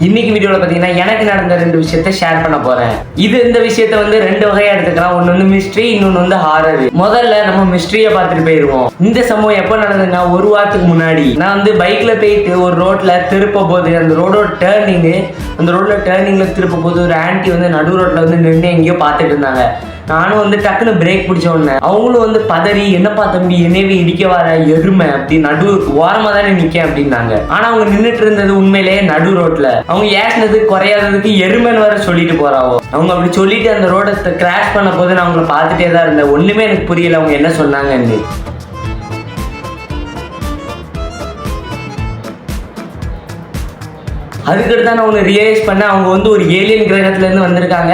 இன்னைக்கு வீடியோல பாத்தீங்கன்னா எனக்கு நடந்த 2 விஷயத்தை ஷேர் பண்ண போறேன். இந்த விஷயத்தை வந்து 2 வகையா எடுத்துக்கலாம். ஒன்னு வந்து மிஸ்ட்ரி, இன்னொன்னு வந்து ஹாரர். முதல்ல நம்ம மிஸ்ட்ரியை பார்த்துட்டு போயிருவோம். இந்த சம்பவம் எப்ப நடந்ததுன்னா 1 வாரத்துக்கு முன்னாடி நான் வந்து பைக்ல போயிட்டு ஒரு ரோட்ல திருப்ப போது அந்த ரோடோட டேர்னிங்ல திருப்ப போது ஒரு ஆன்டி வந்து நடு ரோட்ல வந்து நின்று எங்கேயோ பார்த்துட்டு இருந்தாங்க. நானும் வந்து டக்குன்னு பிரேக் பிடிச்ச உடனே அவங்களும் வந்து பதறி, என்னப்பா தம்பி என்னவே இடிக்க வர எருமை அப்படி நடு ஓரமா தானே நிக்க அப்படின்னாங்க. ஆனா அவங்க நின்றுட்டு இருந்தது உண்மையிலேயே நடு ரோட்ல. அவங்க ஏசினது குறையாததுக்கு எருமைன்னு வர சொல்லிட்டு போறாவோ. அவங்க அப்படி சொல்லிட்டு அந்த ரோடை கிராஷ் பண்ண போது நான் அவங்கள பார்த்துட்டே தான் இருந்தேன். ஒண்ணுமே எனக்கு புரியல அவங்க என்ன சொன்னாங்கன்னு. அதுக்கடுத்து தான் நான் ஒன்று ரியலைஸ் பண்ணேன். அவங்க வந்து ஒரு ஏலியன் கிரகத்துலேருந்து வந்திருக்காங்க.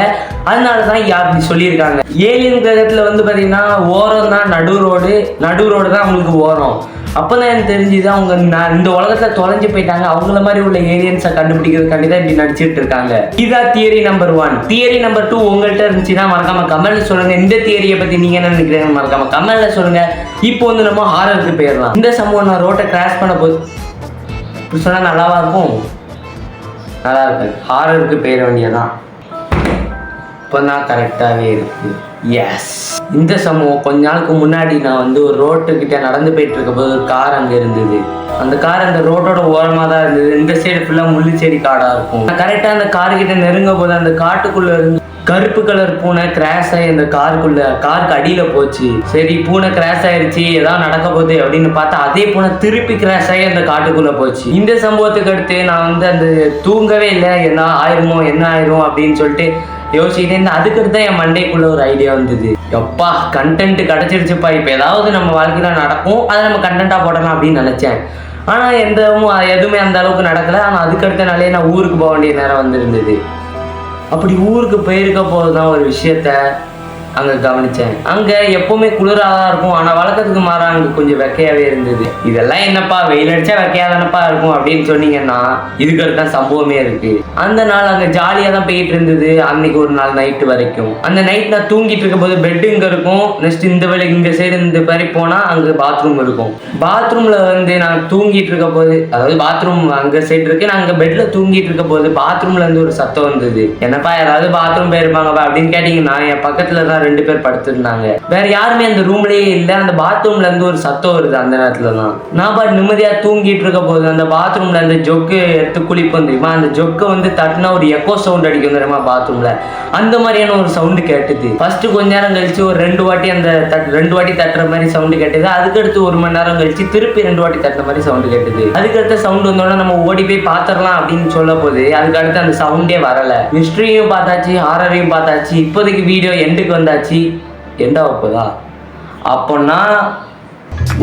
அதனால தான் அப்படி சொல்லியிருக்காங்க. ஏலியன் கிரகத்தில் வந்து பார்த்தீங்கன்னா ஓரம் தான் நடு ரோடு தான் அவங்களுக்கு ஓரம். அப்போ தான் எனக்கு தெரிஞ்சுது அவங்க இந்த உலகத்தில் தொலைஞ்சு போயிட்டாங்க. அவங்கள மாதிரி உள்ள ஏலியன்ஸை கண்டுபிடிக்கிறதுக்காண்டி தான் இப்படி நடிச்சிட்டு இருக்காங்க. இதுதான் தியரி நம்பர் 1. தியரி நம்பர் 2 உங்கள்கிட்ட இருந்துச்சுன்னா மறக்காம கமெண்ட்ல சொல்லுங்க. இந்த தியரியை பற்றி நீங்கள் என்ன நினைக்கிறீங்க மறக்காம கமெண்ட்ல சொல்லுங்க. இப்போ வந்து நம்ம ஹாரருக்கு போயிடலாம். இந்த சம்பவம் நான் ரோட்டை கிராஷ் பண்ண போது இப்படி சொன்னால் நல்லாவா இருக்கும்? நல்லா இருக்கு. ஹாரருக்கு போயிட வேண்டியதான். இப்போ தான் கரெக்டாகவே இருக்கு. எஸ். இந்த சம்பவம் கொஞ்ச நாளுக்கு முன்னாடி நான் வந்து ஒரு ரோட்டுக்கிட்ட நடந்து போயிட்டு இருக்க போது ஒரு கார் அங்கே இருந்தது. அந்த கார் அந்த ரோட்டோட ஓரமாக தான் இருந்தது. இந்த சைடு ஃபுல்லாக முள்ளு செடி காடாக இருக்கும். நான் கரெக்டாக அந்த கார்கிட்ட நெருங்க போது அந்த காட்டுக்குள்ளே இருந்து கருப்பு கலர் பூனை கிராஷ் ஆகி அந்த காருக்கு அடியில் போச்சு. சரி பூனை கிராஷ் ஆயிடுச்சு, ஏதாவது நடக்க போகுது அப்படின்னு பார்த்தா அதே பூனை திருப்பி கிராஷ் ஆகி அந்த காட்டுக்குள்ளே போச்சு. இந்த சம்பவத்துக்கு அடுத்து நான் வந்து அந்த தூங்கவே இல்லை. என்ன ஆயிரும் அப்படின்னு சொல்லிட்டு யோசிச்சுட்டே இருந்தேன். அதுக்கடுத்து தான் என் மண்டைக்குள்ள ஒரு ஐடியா வந்தது. எப்பா கண்டென்ட் கிடைச்சிருச்சுப்பா, இப்போ ஏதாவது நம்ம வாழ்க்கையில் நடக்கும், அதை நம்ம கண்டென்ட்டாக போடலாம் அப்படின்னு நினச்சேன். ஆனால் எதுவுமே அந்த அளவுக்கு நடக்கலை. ஆனால் அதுக்கடுத்த நாளே நான் ஊருக்கு போக வேண்டிய நேரம் வந்துருந்தது. அப்படி ஊருக்கு போயிருக்க போது தான் ஒரு விஷயத்த அங்கே கவனித்தேன். அங்கே எப்போவுமே குளிராக தான் இருக்கும். ஆனால் வழக்கத்துக்கு மாற அங்கே கொஞ்சம் வெக்கையாகவே இருந்தது. இதெல்லாம் என்னப்பா வெயில் அடித்தா வெக்கையாதானப்பா இருக்கும் அப்படின்னு சொன்னீங்கன்னா இதுக்கு தான் சம்பவமே இருக்குது. அந்த நாள் அங்கே ஜாலியாக தான் போயிட்டு இருந்தது. அன்னைக்கு ஒரு நாள் நைட்டு வரைக்கும். அந்த நைட் நான் தூங்கிட்டு இருக்க போது பெட்டு இங்கே இருக்கும். நெக்ஸ்ட் இந்த வேலைக்கு இந்த சைடு இந்த மாதிரி போனால் அங்கே பாத்ரூம் இருக்கும். பாத்ரூமில் வந்து நான் தூங்கிட்டு இருக்க போது, அதாவது பாத்ரூம் அங்கே சைடு இருக்குது, நான் அங்கே பெட்டில் தூங்கிட்டு இருக்க போது பாத்ரூமில் இருந்து ஒரு சத்தம் வந்தது. என்னப்பா யாராவது பாத்ரூம் போயிருப்பாங்கப்பா அப்படின்னு கேட்டிங்கன்னா என் பக்கத்தில் தான் 2 பேர் படுத்திருந்தாங்க. வேற யாருமே அந்த ரூம்லயே இல்லை. அந்த பாத்ரூம்ல இருந்து ஒரு சத்தம் வருது. அந்த நேரத்துல தான் நான் பாட்டு நிம்மதியா தூங்கிட்டு இருக்க போது அந்த பாத்ரூம்ல அந்த ஜொக்கு எடுத்து குளிப்போம் தெரியுமா, அந்த ஜொக்கை வந்து தட்டினா ஒரு எக்கோ சவுண்ட் அடிக்கும் தெரியுமா பாத்ரூம்ல, அந்த மாதிரியான ஒரு சவுண்டு கேட்டுது. ஃபர்ஸ்ட் கொஞ்ச நேரம் கழிச்சு ஒரு 2 வாட்டி அந்த 2 வாட்டி தட்டுற மாதிரி சவுண்டு கேட்டுது. அதுக்கடுத்து 1 மணி நேரம் கழிச்சு திருப்பி 2 வாட்டி தட்டுற மாதிரி சவுண்டு கேட்டுது. அதுக்கடுத்த சவுண்ட் வந்தோட நம்ம ஓடி போய் பாத்திரலாம் அப்படின்னு சொல்ல போது அதுக்கடுத்து அந்த சவுண்டே வரல. மிஸ்ட்ரியும் பார்த்தாச்சு, ஹாரரையும் பார்த்தாச்சு. இப்போதைக்கு வீடியோ எண்டுக்கு வந்தாச்சு. எண்டா வைப்பதா அப்போன்னா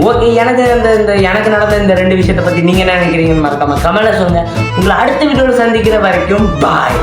ஓகே. எனக்கு நடந்த இந்த 2 விஷயத்தை பற்றி நீங்கள் என்ன நினைக்கிறீங்கன்னு மறக்காம கமெண்ட்ல சொல்லுங்க. உங்களை அடுத்த வீடியோவில் சந்திக்கிற வரைக்கும் பாய்.